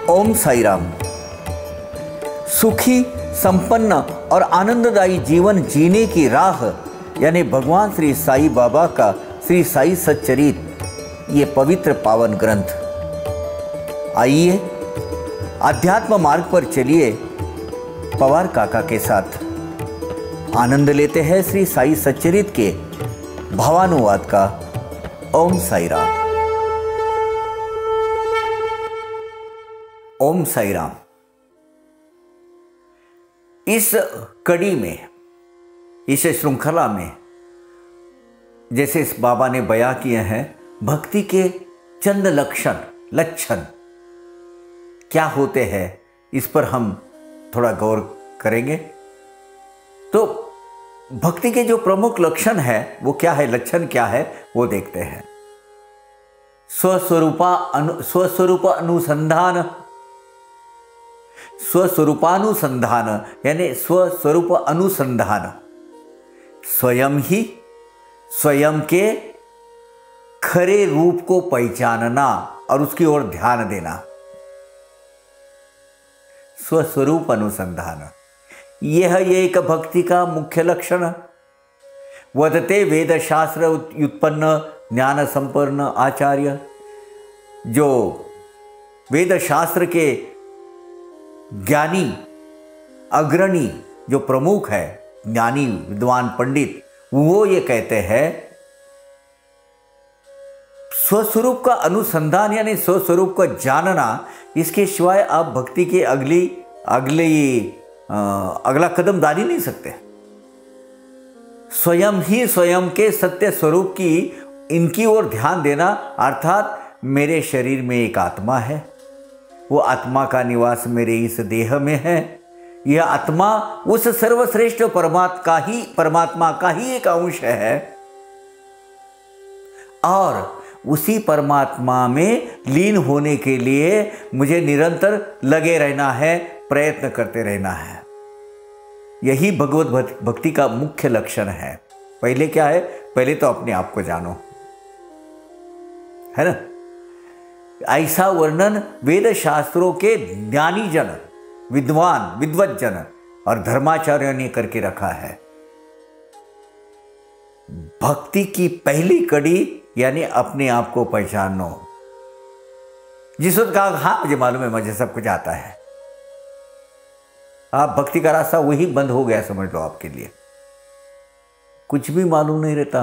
ओम साई राम। सुखी, संपन्न और आनंददायी जीवन जीने की राह यानी भगवान श्री साई बाबा का श्री साई सच्चरित, ये पवित्र पावन ग्रंथ। आइए अध्यात्म मार्ग पर चलिए पवार काका के साथ आनंद लेते हैं श्री साई सच्चरित के भावानुवाद का। ओम साई राम। ओम साई राम। इस कड़ी में, इस श्रृंखला में, जैसे इस बाबा ने बयां किए हैं भक्ति के चंद लक्षण क्या होते हैं, इस पर हम थोड़ा गौर करेंगे। तो भक्ति के जो प्रमुख लक्षण है वो क्या है, लक्षण क्या है वो देखते हैं। स्वस्वरूपानुसंधान यानी स्वस्वरूप अनुसंधान, स्वयं ही स्वयं के खरे रूप को पहचानना और उसकी ओर ध्यान देना। स्वस्वरूप अनुसंधान यह एक भक्ति का मुख्य लक्षण। वदते वेद शास्त्र उत्पन्न ज्ञान संपन्न आचार्य, जो वेद शास्त्र के ज्ञानी अग्रणी जो प्रमुख है, ज्ञानी विद्वान पंडित, वो ये कहते हैं स्वस्वरूप का अनुसंधान यानी स्वस्वरूप को जानना, इसके सिवाय आप भक्ति के अगला कदम डाल ही नहीं सकते। स्वयं ही स्वयं के सत्य स्वरूप की इनकी ओर ध्यान देना, अर्थात मेरे शरीर में एक आत्मा है, वो आत्मा का निवास मेरे इस देह में है। यह आत्मा उस सर्वश्रेष्ठ परमात्मा का ही एक अंश है और उसी परमात्मा में लीन होने के लिए मुझे निरंतर लगे रहना है, प्रयत्न करते रहना है। यही भगवत भक्ति का मुख्य लक्षण है। पहले क्या है, पहले तो अपने आप को जानो, है ना। ऐसा वर्णन वेद शास्त्रों के ज्ञानी जन, विद्वत जन और धर्माचार्यों ने करके रखा है। भक्ति की पहली कड़ी यानी अपने आप को पहचानो। जिस वक्त कहा हाँ मुझे मालूम है, मुझे सब कुछ आता है, आप भक्ति का रास्ता वही बंद हो गया समझ लो। आपके लिए कुछ भी मालूम नहीं रहता।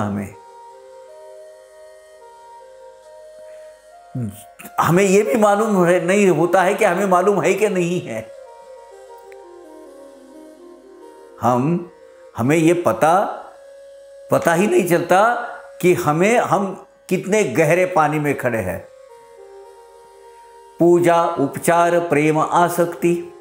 हमें यह भी मालूम नहीं होता है कि हमें मालूम है कि नहीं है। हमें ये पता ही नहीं चलता कि हम कितने गहरे पानी में खड़े हैं। पूजा, उपचार, प्रेम, आसक्ति,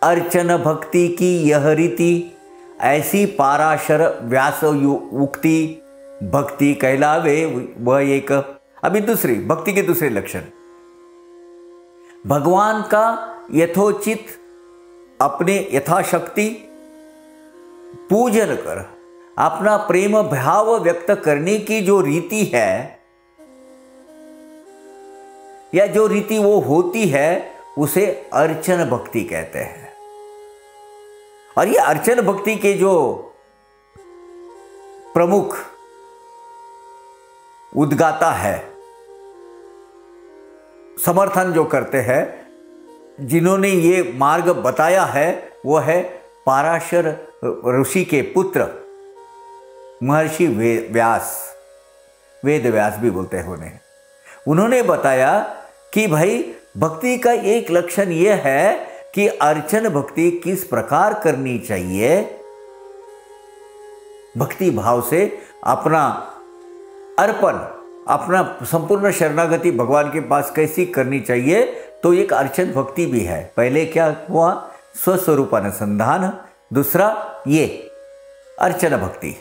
अर्चन भक्ति की यह रीति, ऐसी पाराशर व्यास उक्ति भक्ति कहलावे वह एक। अभी दूसरी भक्ति के दूसरे लक्षण, भगवान का यथोचित अपने यथाशक्ति पूजन कर अपना प्रेम भाव व्यक्त करने की जो रीति है या जो रीति वो होती है, उसे अर्चन भक्ति कहते हैं। और ये अर्चन भक्ति के जो प्रमुख उद्गाता है, समर्थन जो करते हैं, जिन्होंने ये मार्ग बताया है, वो है पाराशर ऋषि के पुत्र महर्षि व्यास, वेद व्यास भी बोलते हैं उन्हें। उन्होंने बताया कि भाई भक्ति का एक लक्षण यह है कि अर्चन भक्ति किस प्रकार करनी चाहिए। भक्ति भाव से अपना अर्पण, अपना संपूर्ण शरणागति भगवान के पास कैसी करनी चाहिए, तो एक अर्चन भक्ति भी है। पहले क्या हुआ, स्वस्वरूप अनुसंधान, दूसरा ये अर्चन भक्ति।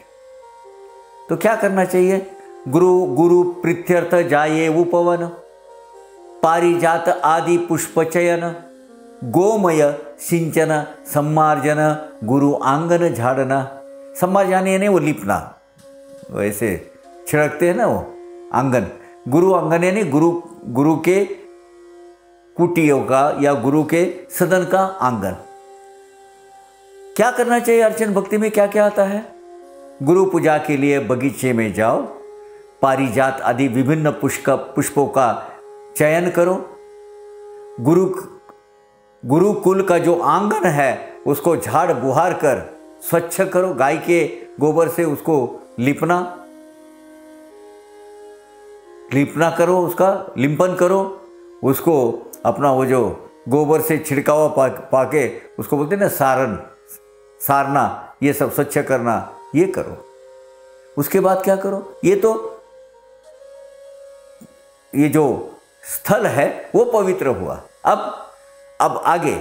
तो क्या करना चाहिए, गुरु प्रीत्यर्थ जाये उपवन, पारिजात आदि पुष्प चयन, गोमय सिंचन, सम्मार्जन, गुरु आंगन झाड़ना। सम्मार्जन यानी वो लिपना, वैसे छिड़कते हैं ना वो आंगन। गुरु आंगन यानी गुरु के कुटियों का या गुरु के सदन का आंगन। क्या करना चाहिए अर्चन भक्ति में, क्या क्या आता है? गुरु पूजा के लिए बगीचे में जाओ, पारिजात आदि विभिन्न पुष्पों का चयन करो, गुरुकुल का जो आंगन है उसको झाड़ बुहार कर स्वच्छ करो, गाय के गोबर से उसको लिपना करो, उसका लिंपन करो, उसको अपना वो जो गोबर से छिड़कावा पाके उसको बोलते हैं ना सारना, ये सब स्वच्छ करना, ये करो। उसके बाद क्या करो, ये जो स्थल है वो पवित्र हुआ। अब आगे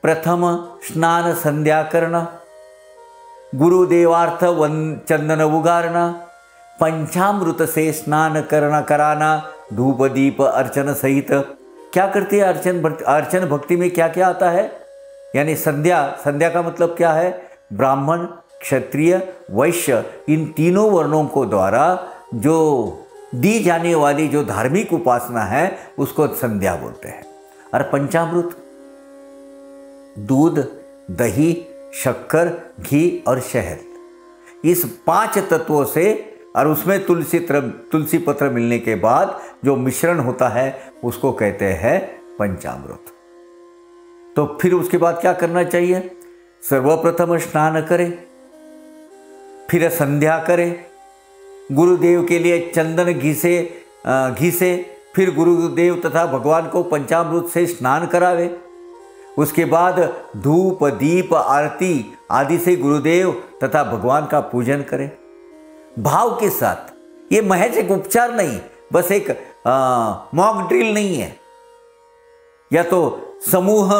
प्रथम स्नान संध्या करना, गुरुदेवार्थ चंदन उगारना, पंचामृत से स्नान कराना, धूप दीप अर्चन सहित। क्या करती है अर्चन भक्ति में क्या क्या आता है? यानी संध्या का मतलब क्या है? ब्राह्मण, क्षत्रिय, वैश्य, इन तीनों वर्णों को द्वारा जो दी जाने वाली जो धार्मिक उपासना है उसको संध्या बोलते हैं। और पंचामृत, दूध, दही, शक्कर, घी और शहद, इस 5 तत्वों से और उसमें तुलसी पत्र मिलने के बाद जो मिश्रण होता है उसको कहते हैं पंचामृत। तो फिर उसके बाद क्या करना चाहिए? सर्वप्रथम स्नान करें, फिर संध्या करें, गुरुदेव के लिए चंदन घी से फिर गुरुदेव तथा भगवान को पंचामृत से स्नान करावे। उसके बाद धूप दीप आरती आदि से गुरुदेव तथा भगवान का पूजन करें भाव के साथ। ये महज एक उपचार नहीं, बस एक मॉक ड्रिल नहीं है, या तो समूह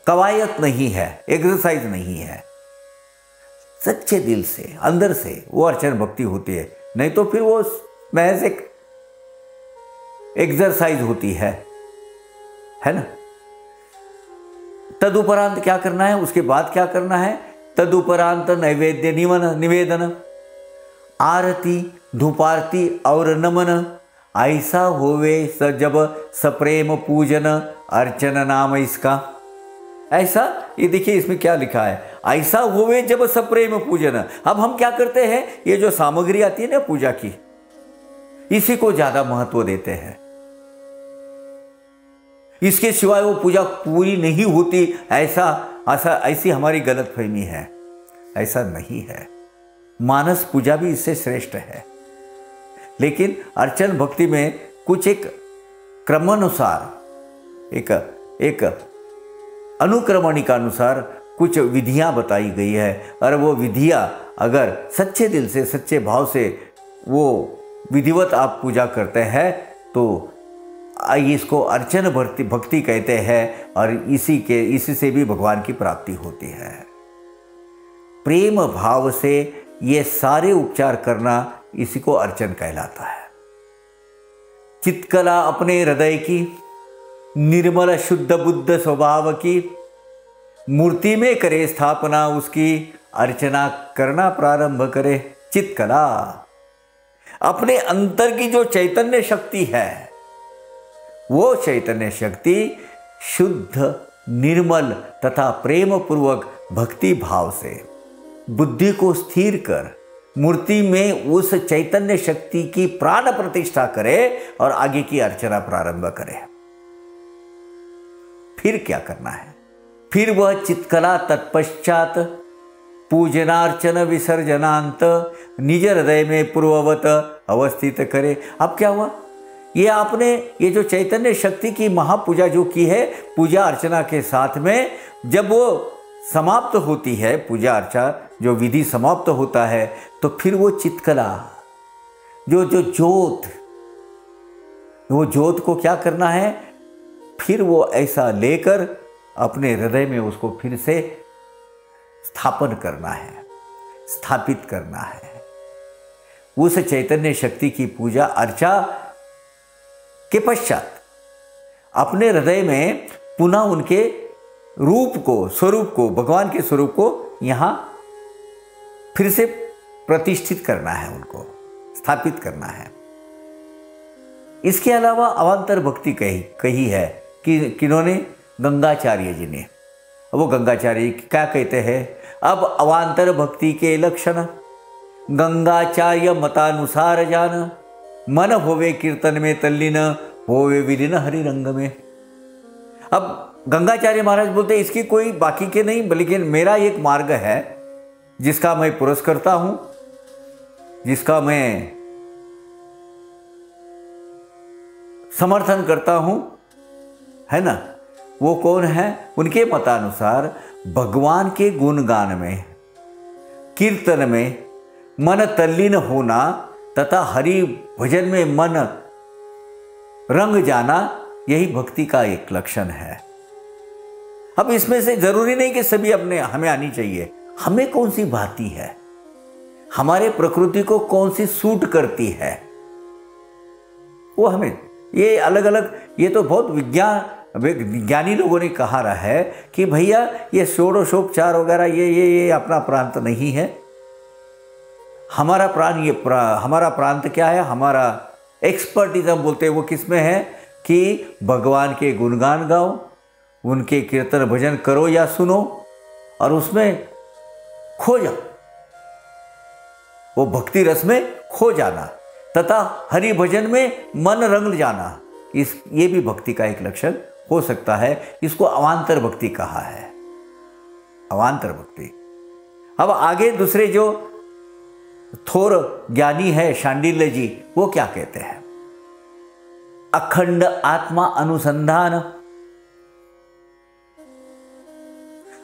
कवायत नहीं है, एक्सरसाइज नहीं है। सच्चे दिल से अंदर से वो अर्चन भक्ति होती है, नहीं तो फिर वो महज एक एक्सरसाइज होती है ना। तदुपरांत क्या करना है? उसके बाद क्या करना है? तदुपरांत नैवेद्य निवेदन, आरती, धूपारती और नमन। ऐसा होवे जब सप्रेम पूजन अर्चन नाम इसका। ऐसा, ये देखिए इसमें क्या लिखा है, ऐसा होवे जब सप्रेम पूजन। अब हम क्या करते हैं, ये जो सामग्री आती है ना पूजा की, इसी को ज्यादा महत्व देते हैं। इसके सिवाय वो पूजा पूरी नहीं होती, ऐसी हमारी गलतफहमी है। ऐसा नहीं है, मानस पूजा भी इससे श्रेष्ठ है। लेकिन अर्चन भक्ति में कुछ एक क्रमानुसार, एक अनुक्रमणिका अनुसार कुछ विधियां बताई गई है। और वो विधियां अगर सच्चे दिल से सच्चे भाव से वो विधिवत आप पूजा करते हैं तो इसको अर्चन भक्ति कहते हैं। और इसी से भी भगवान की प्राप्ति होती है। प्रेम भाव से ये सारे उपचार करना, इसी को अर्चन कहलाता है। चित्कला अपने हृदय की, निर्मल शुद्ध बुद्ध स्वभाव की, मूर्ति में करे स्थापना उसकी, अर्चना करना प्रारंभ करे। चित्कला, अपने अंतर की जो चैतन्य शक्ति है, वो चैतन्य शक्ति शुद्ध, निर्मल तथा प्रेम पूर्वक भक्ति भाव से बुद्धि को स्थिर कर मूर्ति में उस चैतन्य शक्ति की प्राण प्रतिष्ठा करे और आगे की अर्चना प्रारंभ करे। फिर क्या करना है? फिर वह चित्कला तत्पश्चात पूजनार्चन विसर्जनांत निज हृदय में पूर्ववत अवस्थित करे। अब क्या हुआ? ये आपने ये जो चैतन्य शक्ति की महापूजा जो की है, पूजा अर्चना के साथ में जब वो समाप्त होती है, पूजा अर्चा जो विधि समाप्त होता है, तो फिर वो चित्कला जो ज्योत को क्या करना है? फिर वो ऐसा लेकर अपने हृदय में उसको फिर से स्थापन करना है, स्थापित करना है। उस चैतन्य शक्ति की पूजा अर्चा के पश्चात अपने हृदय में पुनः उनके रूप को, स्वरूप को, भगवान के स्वरूप को यहाँ फिर से प्रतिष्ठित करना है, उनको स्थापित करना है। इसके अलावा अवान्तर भक्ति कही है कि किन्होंने, गंगाचार्य जी ने। वो गंगाचार्य जी क्या कहते हैं, अब अवान्तर भक्ति के लक्षण गंगाचार्य मतानुसार जान, मन होवे कीर्तन में तल्लीन, होवे विलीन हरि रंग में। अब गंगाचार्य महाराज बोलते इसकी कोई बाकी के नहीं, बल्कि मेरा एक मार्ग है जिसका मैं पुरस्कर्ता हूं, जिसका मैं समर्थन करता हूं, है ना। वो कौन है, उनके मतानुसार भगवान के गुणगान में, कीर्तन में मन तल्लीन होना तथा हरि भजन में मन रंग जाना, यही भक्ति का एक लक्षण है। अब इसमें से जरूरी नहीं कि सभी हमें आनी चाहिए, हमें कौन सी भाती है, हमारे प्रकृति को कौन सी सूट करती है, वो हमें, ये अलग अलग, ये तो बहुत विज्ञानी लोगों ने कहा रहा है कि भैया ये षोडशोपचार वगैरह ये अपना प्रांत नहीं है। हमारा हमारा प्रांत क्या है, हमारा एक्सपर्टिज्म बोलते हैं वो किस में है कि भगवान के गुणगान गाओ, उनके कीर्तन भजन करो या सुनो और उसमें खो जाओ, वो भक्ति रस में खो जाना तथा हरि भजन में मन रंग जाना, ये भी भक्ति का एक लक्षण हो सकता है। इसको अवान्तर भक्ति कहा है, अवान्तर भक्ति। अब आगे दूसरे जो थोर ज्ञानी है शांडिल्य जी, वो क्या कहते हैं, अखंड आत्मा अनुसंधान,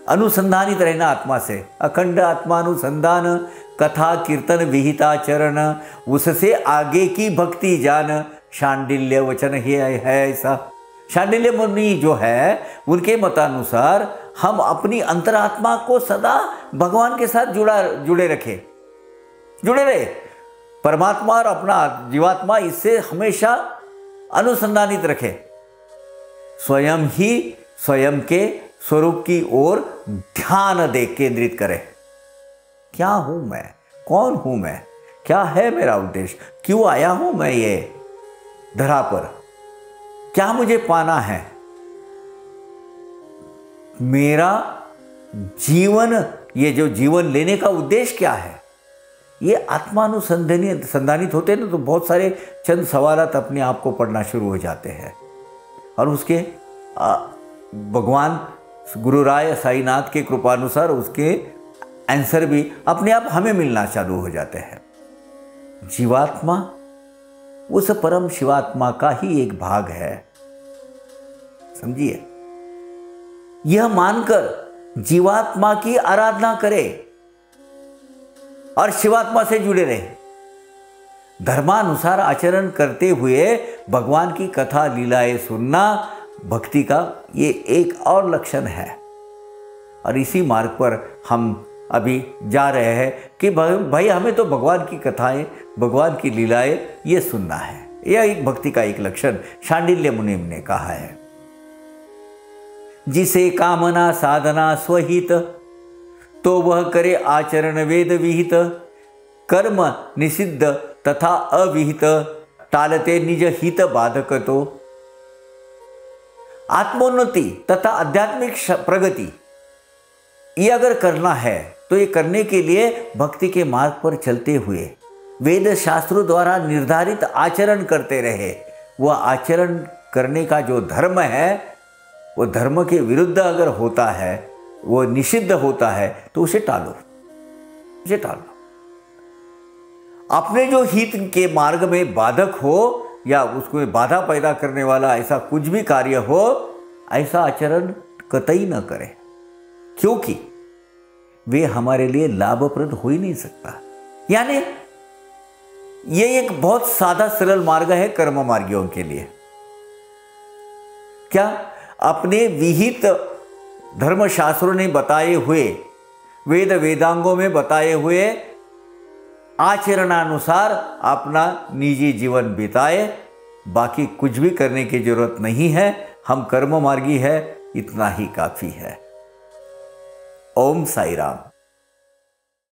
अनुसंधानित रहना आत्मा से, अखंड आत्मानुसंधान, कथा कीर्तन विहिता चरण, उससे आगे की भक्ति जान, शांडिल्य वचन ही है ऐसा। शांडिल्य मुनि जो है उनके मतानुसार हम अपनी अंतरात्मा को सदा भगवान के साथ जुड़े रहे, परमात्मा और अपना जीवात्मा इससे हमेशा अनुसंधानित रखे, स्वयं ही स्वयं के स्वरूप की ओर ध्यान दे केंद्रित करे। क्या हूं मैं, कौन हूं मैं, क्या है मेरा उद्देश्य, क्यों आया हूं मैं ये धरा पर, क्या मुझे पाना है, मेरा जीवन, ये जो जीवन लेने का उद्देश्य क्या है, ये आत्मानुसंधानित होते हैं ना, तो बहुत सारे चंद सवालात अपने आप को पढ़ना शुरू हो जाते हैं और उसके भगवान गुरु राय साईनाथ के कृपानुसार उसके आंसर भी अपने आप हमें मिलना चालू हो जाते हैं। जीवात्मा उस परम शिवात्मा का ही एक भाग है, समझिए। यह मानकर जीवात्मा की आराधना करे और शिवात्मा से जुड़े रहे, धर्मानुसार आचरण करते हुए भगवान की कथा लीलाएं सुनना भक्ति का ये एक और लक्षण है। और इसी मार्ग पर हम अभी जा रहे हैं कि भाई हमें तो भगवान की कथाएं, भगवान की लीलाएं ये सुनना है। यह एक भक्ति का एक लक्षण शांडिल्य मुनि ने कहा है। जिसे कामना साधना स्वहित, तो वह करे आचरण वेद विहित, कर्म निषिद्ध तथा अविहित, टालते निज हित बाधक। तो आत्मोन्नति तथा आध्यात्मिक प्रगति ये अगर करना है तो ये करने के लिए भक्ति के मार्ग पर चलते हुए वेद शास्त्रों द्वारा निर्धारित आचरण करते रहे। वह आचरण करने का जो धर्म है वो धर्म के विरुद्ध अगर होता है, वो निषिद्ध होता है, तो उसे टालो, उसे टालो। अपने जो हित के मार्ग में बाधक हो या उसको बाधा पैदा करने वाला ऐसा कुछ भी कार्य हो, ऐसा आचरण कतई न करें, क्योंकि वे हमारे लिए लाभप्रद हो ही नहीं सकता। यानी ये एक बहुत सादा सरल मार्ग है कर्म मार्गियों के लिए। क्या अपने विहित धर्मशास्त्रों ने बताए हुए, वेद वेदांगों में बताए हुए आचरणानुसार अपना निजी जीवन बिताए, बाकी कुछ भी करने की जरूरत नहीं है। हम कर्म मार्गी है, इतना ही काफी है। ओम साई राम।